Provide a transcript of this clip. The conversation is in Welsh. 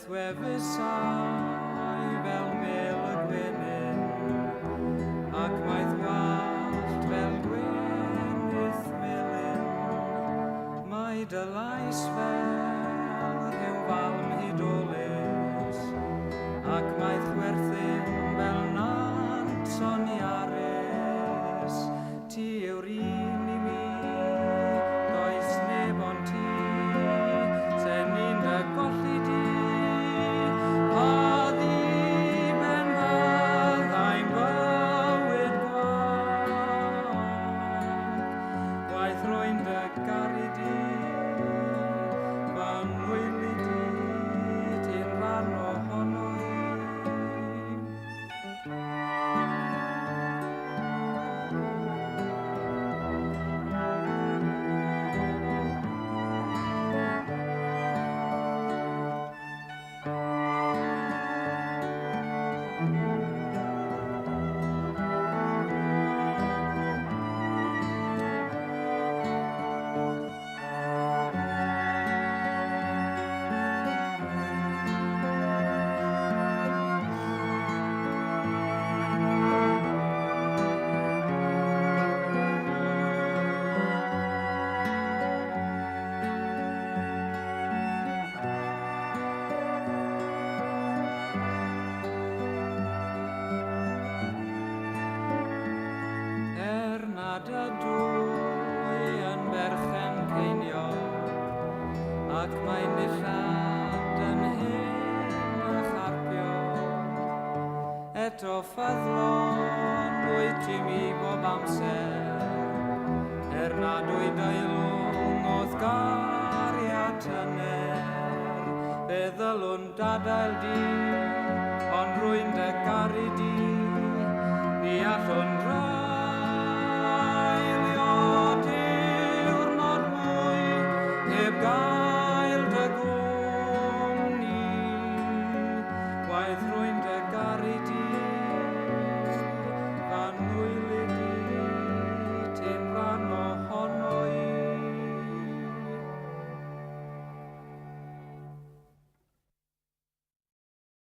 wefusau fel mel y gwenyn, ac mae ddwallt fel gwenydd melyn. Mae dy lais fel rhyw falm hudolus, ac mae chwerthin fel nant soniarus. Ti yw'r un i mi, does neb ond ti, sen ni'n dy golli di. Pa ddiben fyddai'n bywyd gwag, waith rwy'n dy garu di, fan wyli di, ti'n rhan ohono i. Nad ydwy yn berchen ceiniog, ac mae'n dillad yn hyn a charpio. Eto ffyddlon wyt ti mi bob amser, nad wyt daelwng oedd gariad tyner. Fe ddylwn dadael di, ond rwy'n dy garu di, ni allwn God